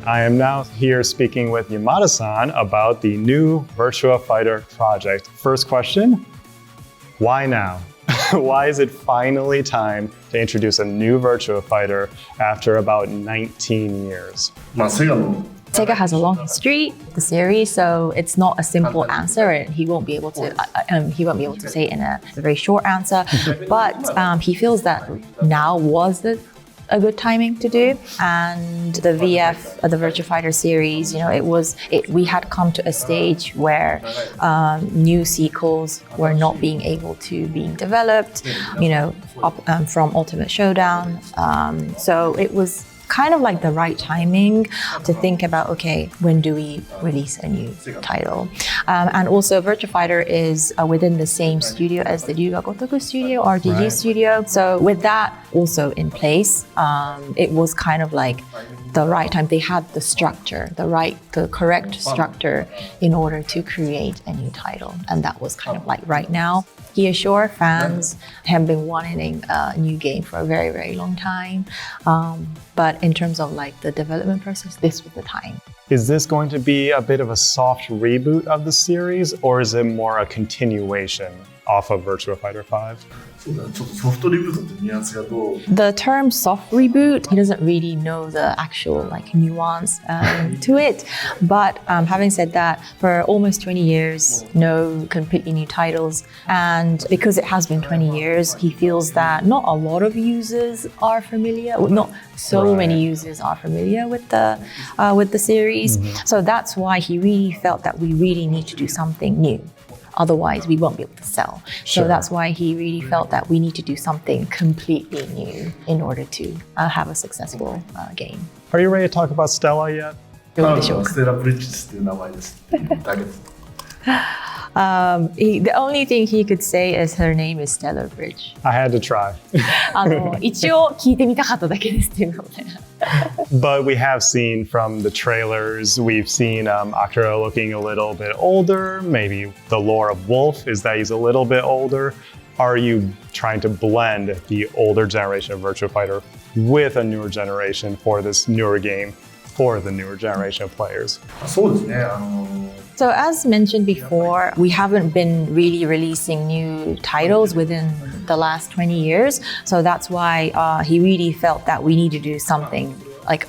I am now here speaking with Yamada-san about the new Virtua Fighter project. First question, why now? Why is it finally time to introduce a new Virtua Fighter after about 19 years? Sega has a long history, the series, so it's not a simple answer, and he won't be able to say it in a very short answer. But he feels that now was a good timing to do, and the VF, the Virtua Fighter series, we had come to a stage where new sequels were not being able to being developed, from Ultimate Showdown. So it was kind of like the right timing to think about, okay, when do we release a new title? And also Virtua Fighter is within the same studio as the Ryuga Gotoku studio, RGG studio. So with that also in place, it was kind of like the right time. They had the structure, the correct structure in order to create a new title. And that was kind of like right now. He is sure fans have been wanting a new game for a very, very long time. But in terms of like the development process, this was the time. Is this going to be a bit of a soft reboot of the series, or is it more a continuation off of Virtua Fighter 5? The term soft reboot, he doesn't really know the actual nuance to it. But having said that, for almost 20 years, no completely new titles. And because it has been 20 years, he feels that not a lot of users are familiar, not so many users are familiar with the series. Mm-hmm. So that's why he really felt that we really need to do something new. Otherwise, we won't be able to sell. Sure. So that's why he really felt that we need to do something completely new in order to have a successful game. Are you ready to talk about Stella yet? The only thing he could say is her name is Stellar Bridge. I had to try. 一応聞いてみたかっただけですっていうのね。But we have seen from the trailers, we've seen Akira looking a little bit older. Maybe the lore of Wolf is that he's a little bit older. Are you trying to blend the older generation of Virtua Fighter with a newer generation for this newer game for the newer generation of players? So as mentioned before, we haven't been really releasing new titles within the last 20 years. So that's why he really felt that we need to do something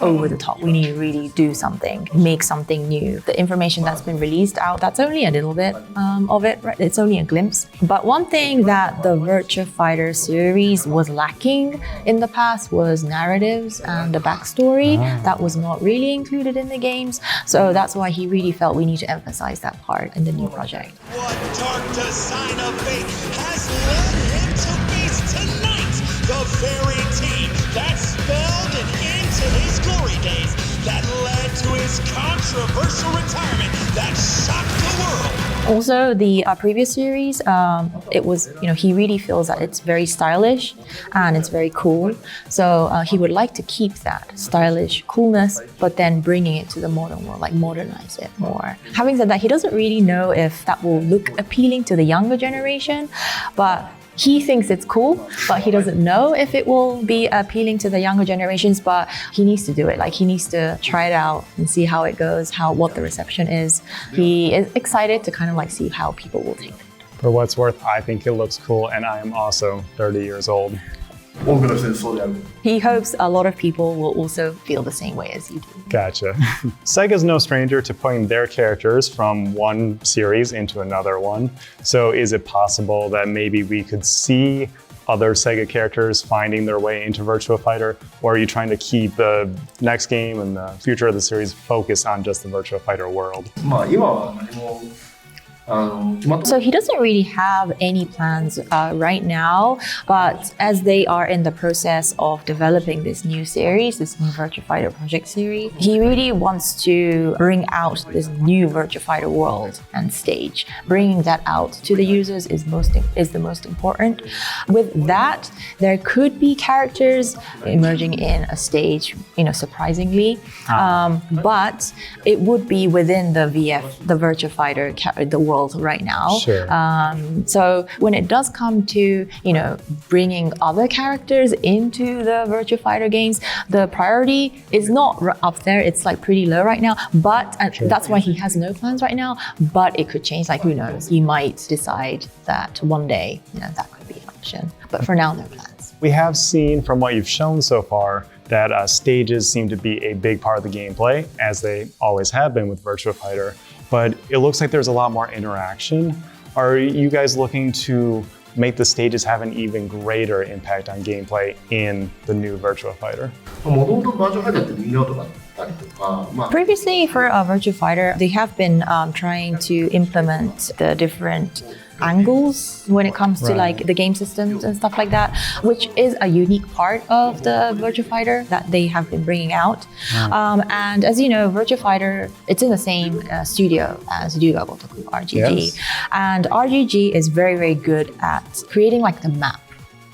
over the top. We need to really do something, make something new. The information that's been released out, that's only a little bit of it, right? It's only a glimpse. But one thing that the Virtua Fighter series was lacking in the past was narratives and the backstory. That was not really included in the games. So that's why he really felt we need to emphasize that part in the new project. What dark design of fate has led him to face tonight? The very team that spelled an end to his glory days, that led to his controversial retirement that shocked the world. Also, the previous series, it was, he really feels that it's very stylish and it's very cool. So he would like to keep that stylish coolness, but then bringing it to the modern world, modernize it more. Having said that, he doesn't really know if that will look appealing to the younger generation, but he thinks it's cool, but he doesn't know if it will be appealing to the younger generations, but he needs to do it. He needs to try it out and see how it goes, what the reception is. He is excited to kind of see how people will take it. For what's worth, I think it looks cool, and I am also 30 years old. He hopes a lot of people will also feel the same way as you do. Gotcha. Sega's no stranger to putting their characters from one series into another one. So is it possible that maybe we could see other Sega characters finding their way into Virtua Fighter? Or are you trying to keep the next game and the future of the series focused on just the Virtua Fighter world? So he doesn't really have any plans right now, but as they are in the process of developing this new series, this new Virtua Fighter Project series, he really wants to bring out this new Virtua Fighter world and stage. Bringing that out to the users is the most important. With that, there could be characters emerging in a stage, surprisingly, but it would be within the VF, the Virtua Fighter, the world world right now. Sure. So when it does come to, bringing other characters into the Virtua Fighter games, the priority is not up there. It's like pretty low right now, but that's why he has no plans right now, but it could change, like who knows? He might decide that one day, that could be an option, but for now, no plans. We have seen from what you've shown so far that stages seem to be a big part of the gameplay, as they always have been with Virtua Fighter, but it looks like there's a lot more interaction. Are you guys looking to make the stages have an even greater impact on gameplay in the new Virtua Fighter? Previously for Virtua Fighter, they have been trying to implement the different angles when it comes to like the game systems and stuff like that, which is a unique part of the Virtua Fighter that they have been bringing out. And as you know, Virtua Fighter, it's in the same studio as Ryuga Gotoku, RGG. Yes. And RGG is very, very good at creating like the map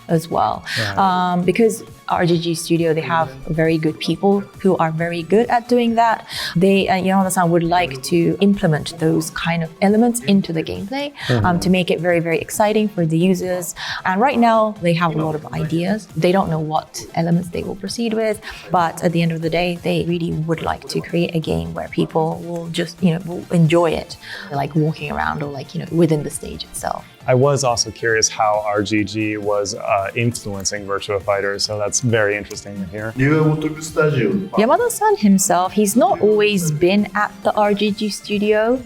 as well. Right. Because RGG Studio, they have very good people who are very good at doing that. They, Yamada-san would like to implement those kind of elements into the gameplay to make it very, very exciting for the users. And right now, they have a lot of ideas. They don't know what elements they will proceed with, but at the end of the day, they really would like to create a game where people will just, will enjoy it, like walking around or like, within the stage itself. I was also curious how RGG was influencing Virtua Fighter, so that's very interesting to hear. Yamada-san himself, he's not always been at the RGG studio,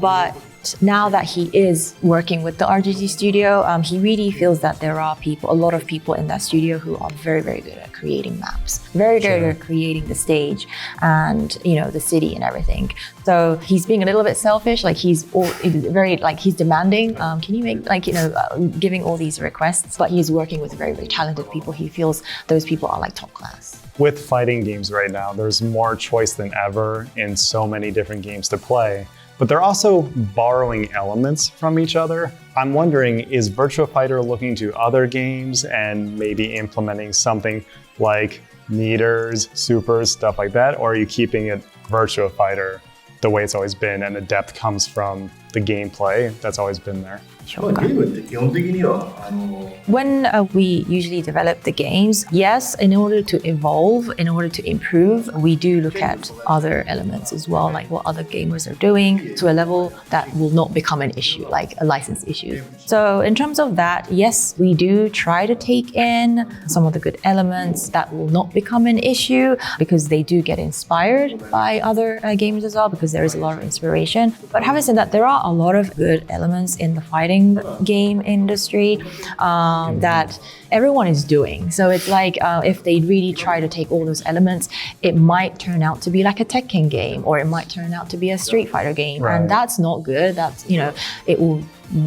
but now that he is working with the RGG studio, he really feels that there are a lot of people in that studio who are very, very good at creating maps, very good at creating the stage and, the city and everything. So he's being a little bit selfish, like he's demanding, can you make, giving all these requests, but he's working with very, very talented people. He feels those people are like top class. With fighting games right now, there's more choice than ever in so many different games to play. But they're also borrowing elements from each other. I'm wondering, is Virtua Fighter looking to other games and maybe implementing something like meters, supers, stuff like that? Or are you keeping it Virtua Fighter the way it's always been and the depth comes from the gameplay that's always been there? When we usually develop the games, yes, in order to evolve, in order to improve, we do look at other elements as well, like what other gamers are doing to a level that will not become an issue, like a license issue. So in terms of that, yes, we do try to take in some of the good elements that will not become an issue because they do get inspired by other gamers as well, because there is a lot of inspiration. But having said that, there are a lot of good elements in the fighting game industry that everyone is doing. So it's like if they really try to take all those elements, it might turn out to be like a Tekken game, or it might turn out to be a Street Fighter game. Right. And that's not good. That's, it will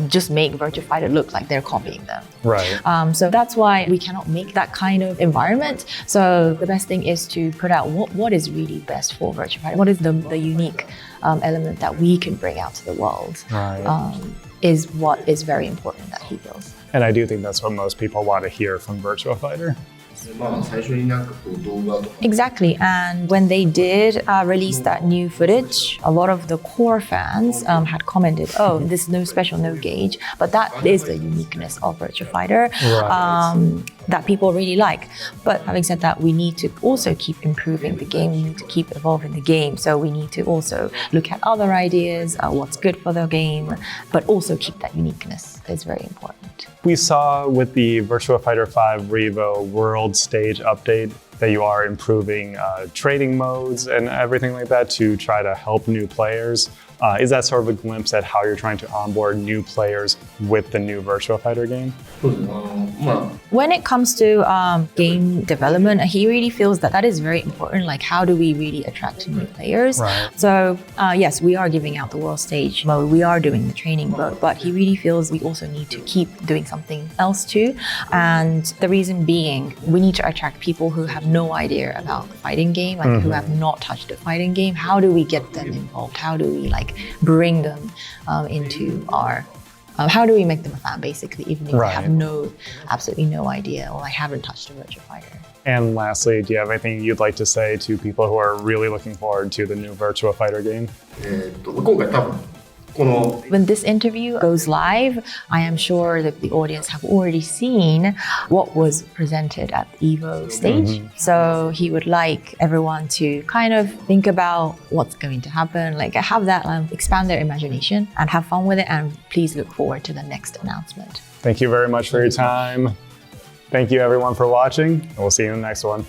just make Virtua Fighter look like they're copying them. Right. So that's why we cannot make that kind of environment. So the best thing is to put out what is really best for Virtua Fighter. What is the unique element that we can bring out to the world. Right. Is what is very important that he feels. And I do think that's what most people want to hear from Virtua Fighter. Exactly, and when they did release that new footage, a lot of the core fans had commented, oh, this is no special, no gauge, but that is the uniqueness of Virtua Fighter that people really like. But having said that, we need to also keep improving the game, we need to keep evolving the game, so we need to also look at other ideas, what's good for the game, but also keep that uniqueness is very important. We saw with the Virtua Fighter 5 Revo World Stage update that you are improving trading modes and everything like that to try to help new players. Is that sort of a glimpse at how you're trying to onboard new players with the new Virtua Fighter game? When it comes to game development, he really feels that is very important. Like, how do we really attract new players? Right. So yes, we are giving out the world stage mode, we are doing the training mode, but he really feels we also need to keep doing something else too. And the reason being, we need to attract people who have no idea about the fighting game, like who have not touched the fighting game. How do we get them involved? How do we bring them into our how do we make them a fan, basically, even if they have absolutely no idea or haven't touched a Virtua Fighter? And lastly, do you have anything you'd like to say to people who are really looking forward to the new Virtua Fighter game? When this interview goes live, I am sure that the audience have already seen what was presented at the EVO stage. So he would like everyone to kind of think about what's going to happen, like have that expand their imagination and have fun with it, and please look forward to the next announcement. Thank you very much for your time. Thank you everyone for watching, and we'll see you in the next one.